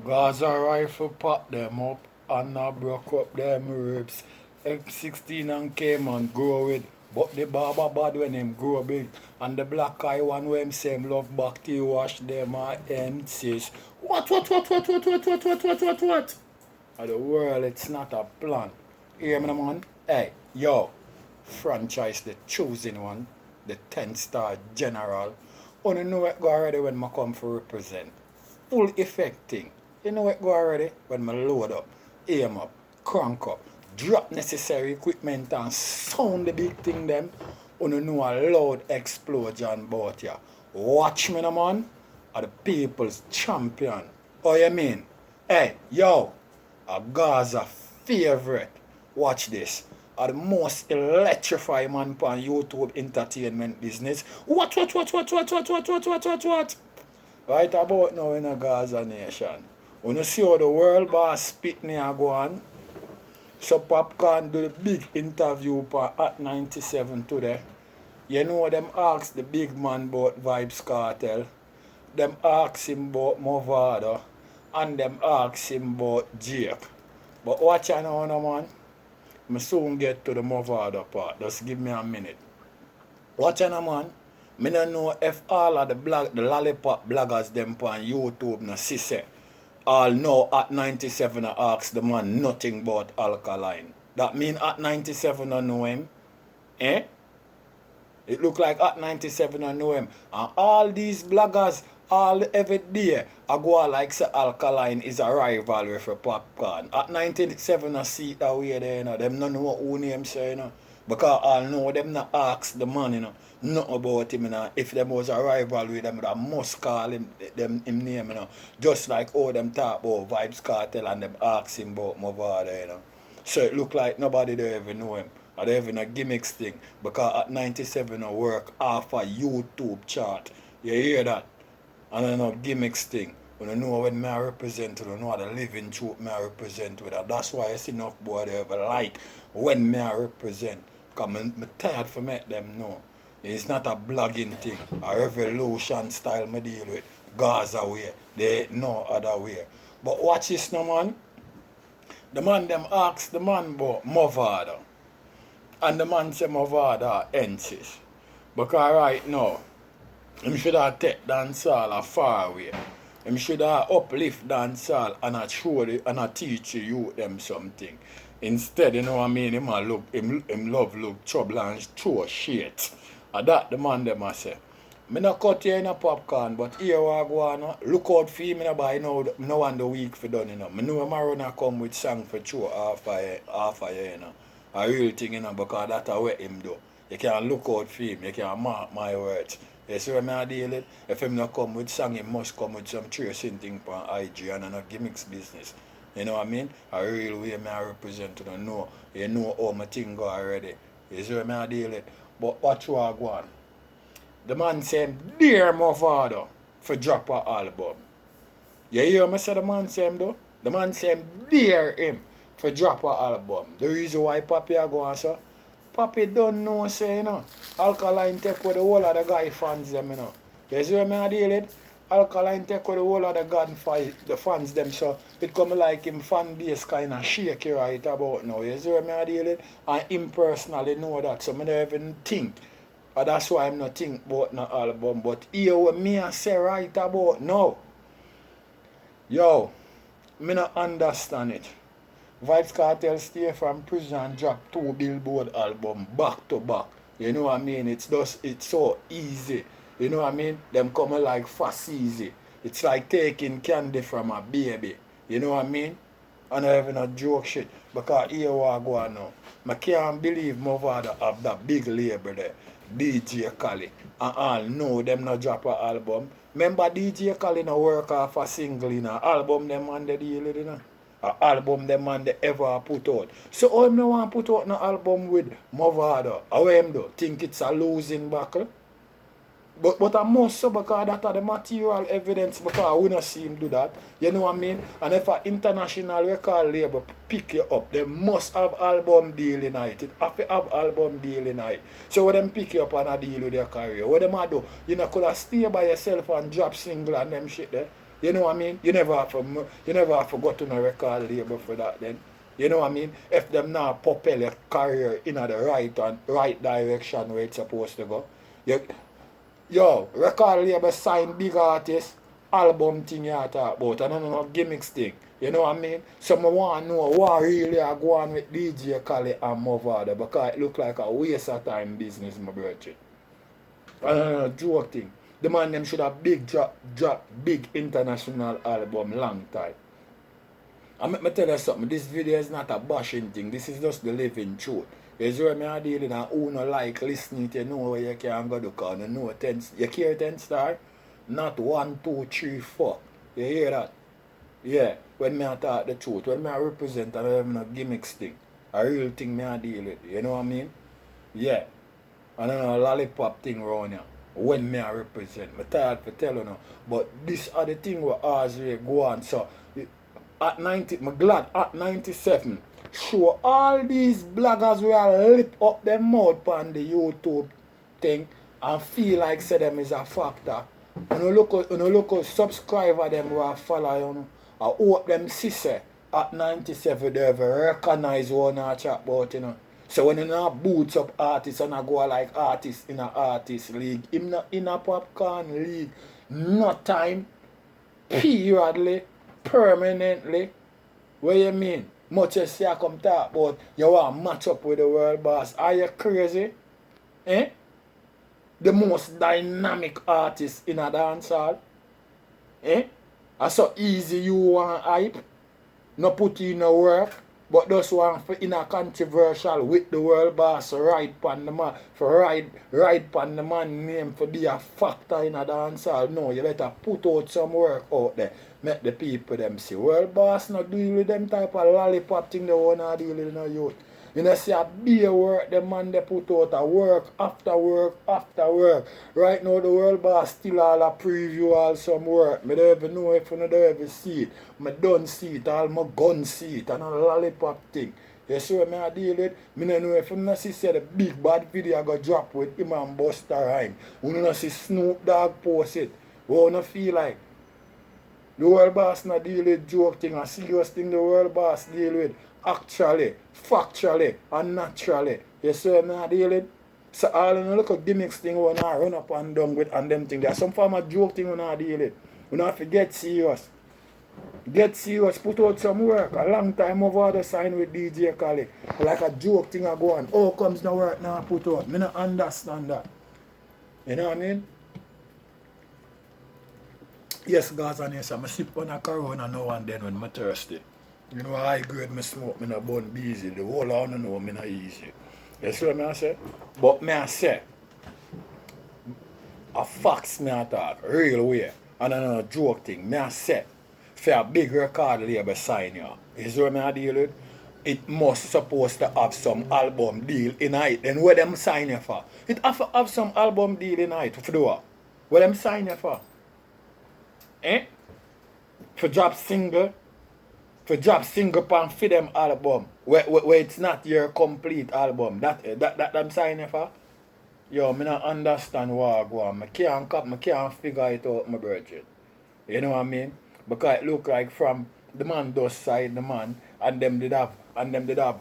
Gaza rifle pop them up and broke up them ribs. M16 and Cayman grow it. But the barber bad when him grow big. And the black eye one when him same love back to you wash them and says, what? Of the world, it's not a plan. Hear me, man? Hey, yo, franchise the choosing one, the 10-star general. You know it go already when I come for represent. Full effect thing. You know it go already when I load up, aim up, crank up, drop necessary equipment and sound the big thing them. You know a loud explosion about ya. Watch me, man. Are the people's champion. Oh, you mean? Hey, yo, a Gaza favorite. Watch this. Are the most electrifying man on YouTube entertainment business. What? Right about now in a Gaza nation. When you see how the world boss spit near go on, Son Popcaan do the big interview for hot97 today. You know them ask the big man about Vybz cartel. Them ask him about Movado. And them ask him about Jake. But watch out now, man. I soon get to the Movado part. Just give me a minute. Watch out, man. I don't know if all of the lollipop bloggers them on YouTube no see say all know hot97 ask the man nothing about alkaline. That mean hot97 don't know him. Eh? It look like hot97 don't know him. And all these bloggers every day I go like say alkaline is a rivalry for Popcaan. Hot97 I see it that way there, you know. Them don't know who name say, you know. Because I know them not ask the man, you know, nothing about him, you know. If them was a rivalry, them would must call him name, you know. Just like how them talk about Vybz cartel and them ask him about Movado, you know. So it look like nobody there ever know him. Or they even a gimmicks thing. Because hot97 work off a YouTube chart. You hear that? And I know gimmicks thing. When you know when I represent, you know the living truth I represent with that. That's why I see enough boy they ever like when I represent. Because I'm tired for make them know. It's not a blogging thing. A revolution style I deal with. Gaza way. There ain't no other way. But watch this now, man. The man them ask the man about Movado. And the man say Movado ends. Because right now, him should have take dancehall a far away. Him should have uplift dancehall and a show and a teach you them something. Instead, you know what I mean, him love look trouble and throw shit. And that the man them a say. Me not cut here in a Popcaan, but here I go on. Look out for him, but no one the week for done, you know. I know my runner come with song for throw half a year, you know. A real thing, you know, because that's what him do. You can look out for him, you can mark my words. You see what I deal with? If him not come with song, he must come with some tracing thing on IG and not gimmicks business. You know what I mean? A real way I represent to know. You know how my thing go already. You see what I deal with? But watch what I go on. The man saying, dear Movado, for drop a album. You hear me say the man saying though? The man saying, dear him, for drop a album. The reason why Papi a go on, sir? Papi don't know, say, you know. Alkaline take with the whole of the guy fans them, you know. You see what I deal with? Alkaline take with the whole of the fans them, so it come like him fan base kind of shaky right about now. You see what I deal with? And him personally know that, so I don't even think. And that's why I'm not think about no album. But here what me I say right about now. Yo, me not understand it. Vybz Cartel stay from prison and drop 2 Billboard album back to back. You know what I mean? It's so easy. You know what I mean? Them coming like fast easy. It's like taking candy from a baby. You know what I mean? And I having a joke shit. Because here what I go on now. I can't believe Movado have that big label there. DJ Khaled. And all know them not drop an album. Remember DJ Khaled no work off a single in an album them man they deal with, you know? An album them man they ever put out. So how him no want put out no album with Movado? How him do? Think it's a losing battle? But I must so because that are the material evidence because we not see him do that. You know what I mean? And if an international record label pick you up, they must have album deal in it. It have to have album deal in it. So when them pick you up and a deal with your career, what them a do? You know could have stay by yourself and drop single and them shit there. You know what I mean? You never have to go to no record label for that then. You know what I mean? If them not propel your career in the right direction where it's supposed to go. Yo, record label sign big artists, album thing you talk about, and no gimmicks thing. You know what I mean? So I want to know what really are going with DJ Khaled and Movado because it look like a waste of time business, my brother. And joke thing. The man them should have drop big international album long time. And let me tell you something, this video is not a bashing thing, this is just the living truth. You see what I'm dealing and who no like listening to you know where you can go to call you know 10 you care 10 star? Not 1, 2, 3, 4. You hear that? Yeah. When me talk the truth, when me represent and I have no gimmicks thing. A real thing me deal with. You know what I mean? Yeah. And I know a lollipop thing around here. When me represent. Me tired for tell you now. But this are the thing where ours really go on. So at 90, I'm glad at 97, show all these bloggers who are lip up their mouth on the YouTube thing and feel like say them is a factor. Look at subscriber them who are follow you. I hope them sister at 97 they ever recognize what I chat about, you know. So when you not boots up artists and I go like artists in a artist league, him not in a popcorn league, no time, periodly, permanently. What you mean? Much as you come talk about you want to match up with the world boss. Are you crazy? Eh? The most dynamic artist in a dancehall. Eh? That's so easy you want hype. No put in no work. But just want for in a controversial with the world boss right pan the man. For right pan the man name for be a factor in a dancehall. No, you better put out some work out there. Make the people them see. World boss not deal with them type of lollipop thing they wanna deal with no youth. You know see a beer work the man they put out a work after work after work. Right now the world boss still all a preview all some work. Me don't even know if you don't ever see it. Me don't see it, all my gun see it and a lollipop thing. You see what I deal with? Me don't know if you don't see the big bad video I go drop with him and Busta Rhymes. You don't see Snoop Dogg post it. What you feel like? The world boss not deal with joke thing, a serious thing the world boss deal with. Actually, factually, and naturally. You see what I deal with? So all in a little gimmicks thing we not run up and down with and them thing. There's some form of joke thing we not deal with. We not have to get serious. Get serious, put out some work. A long time over the sign with DJ Khaled. Like a joke thing I go on. Oh, comes the work now put out. Me not understand that. You know what I mean? Yes, guys, and yes, I'm sip on a Corona now and then when I'm thirsty. You know, high grade me smoke, me not burn busy. The whole I don't know me not easy. You see what I say? But me I say, a facts me I talk, real way. And I know a joke thing. Me I say, for a big record label sign you. You see what I deal with? It must supposed to have some album deal in it. Then what them sign you for? It have to have some album deal in it. For do what? What them sign you for? Eh? For drop single pan for them album where it's not your complete album. That them signing for? Yo, me not understand what I go on. I can't figure it out, my brother. You know what I mean? Because it look like from the man does side the man and them did have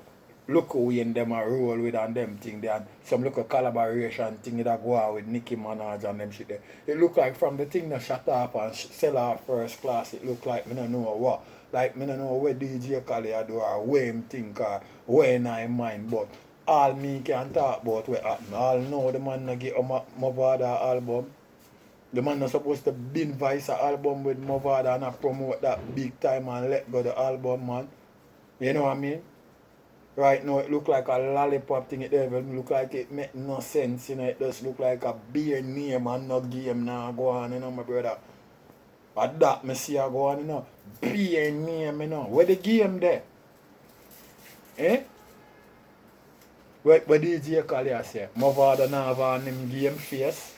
look who in them a roll with and them thing there and some look a collaboration thing that go on with Nicki Minaj and them shit there. It look like from the thing that shut up and sell off first class, it look like me don't know what. Like me don't know where DJ Khaled do or where him think or where in my mind, but all me can talk about what happen. All know the man not get a Movado album. The man not supposed to bin vice a album with Movado and not promote that big time and let go the album, man. You know what I mean? Right now it look like a lollipop thing, it even look like it make no sense, you know, it just look like a beer name and no game now go on, you know, my brother. At that me see I go on, you know. Beer name, you know. Where the game there? Eh? What DJ Khaled say? Movado now have on him game face.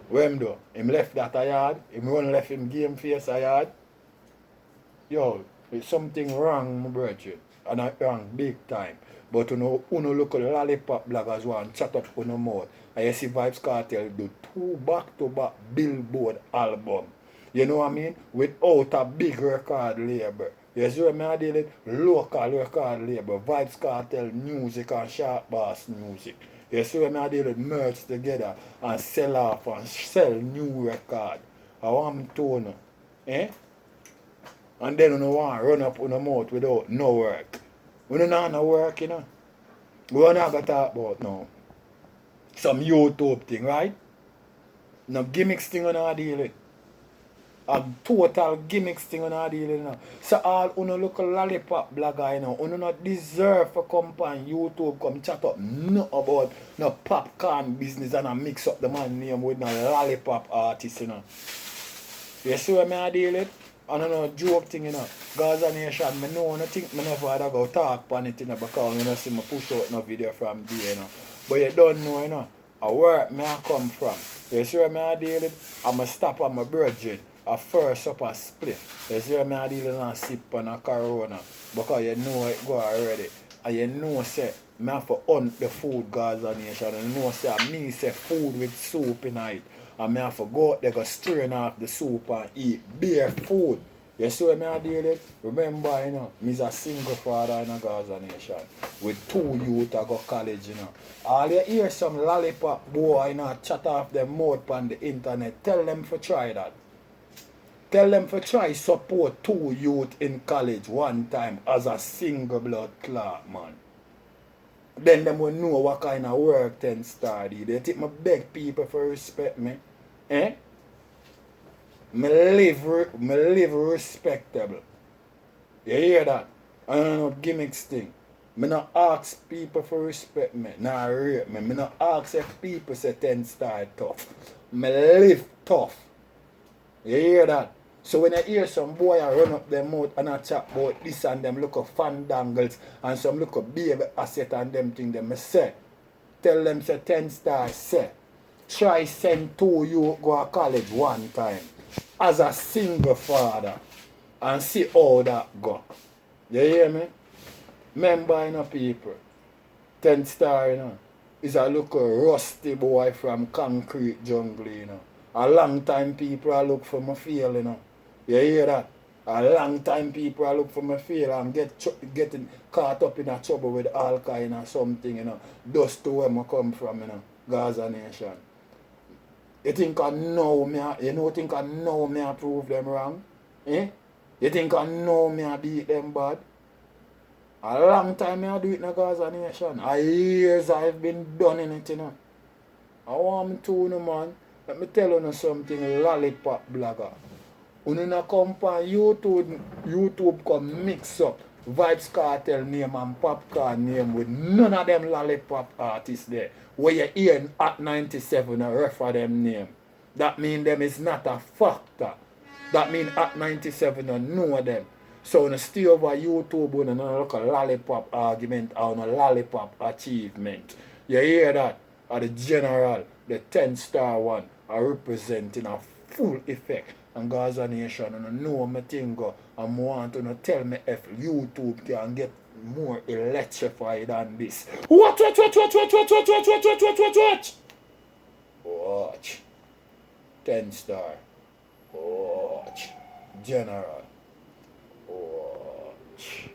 What him do? Him left that a yard? Him run left him game face a yard? Yo, there's something wrong, my brother. And I wrong big time. But you know look at the lollipop bloggers want chat up on the mouth. And you see Vybz Kartel do 2 back-to-back Billboard album. You know what I mean? Without a big record label. You see what I deal with? Local record label, Vybz Cartel music and Sharp Bass music. You see what I deal with? Merge together and sell off and sell new record. I want me to know. Eh? And then you want to run up on the mouth without no work. We don't have no work, you know. We don't have to talk about now. Some YouTube thing, right? No gimmicks thing on our deal with. A total gimmicks thing on our deal with now. So all uno look a lollipop blogger, you know, uno not deserve to come on YouTube, come chat up no about no popcorn business and a mix up the man name with no lollipop artist, you know. You see what I deal with? I don't know joke thing, you know. Gaza Nation, I know I think I never had to go talk on it, you know, because you know see me push out no video from there, you know. But you don't know, you know, I work me I come from. You see what I deal with? I'm a stop on my virgin. I first up a split. You see what I deal with and sip on a corona. Because you know it go already. And you know say I have to hunt the food Gaza Nation. And you know say me say food with soup in it. And I have to go out there go strain off the soup and eat bare food. You see what I deal with? Remember, you know, me's a single father in a Gaza Nation. With 2 youth I go college, you know. All you hear some lollipop boy, you know, chat off them mouth on the internet. Tell them to try that. Tell them to try support 2 youth in college one time as a single blood clot, man. Then them will know what kind of work 10 star did. They think me beg people for respect me. Eh? Me live respectable. You hear that? I don't know gimmicks thing. Me not ask people for respect me. Nah rate me. Me not ask if people say 10 star tough. Me live tough. You hear that? So when I hear some boy I run up their mouth and I chat about this and them look of fandangles and some look of baby asset and them thing them, I say, tell them say 10 stars say, try send 2 you go to college one time as a single father and see how that go. You hear me? Remember, you know, people, 10 star, you know, is a look a rusty boy from concrete jungle, you know. A long time people I look for my feel, you know. You hear that? A long time people I look for my feel and getting caught up in a trouble with alkaline or something, you know. Just to where I come from, you know. Gaza Nation. You think I know me, think I know me I prove them wrong? Eh? You think I know me I beat them bad? A long time I do it in the Gaza Nation. A years I've been done in it, you know. I want me to know, man. Let me tell you something, lollipop blogger. When you come on YouTube come mix up Vybz Cartel name and Popcaan name with none of them lollipop artists there. Where you hear hot97 a refer them name. That mean them is not a factor. That mean hot97 don't know them. So when you stay over YouTube when you look a lollipop argument or a lollipop achievement. You hear that? Or the general, the 10 star one are representing a full effect. And Gaza Nation and know my thing go and want to tell me if YouTube can get more electrified than this. Watch. Watch. 10 star. Watch. General. Watch.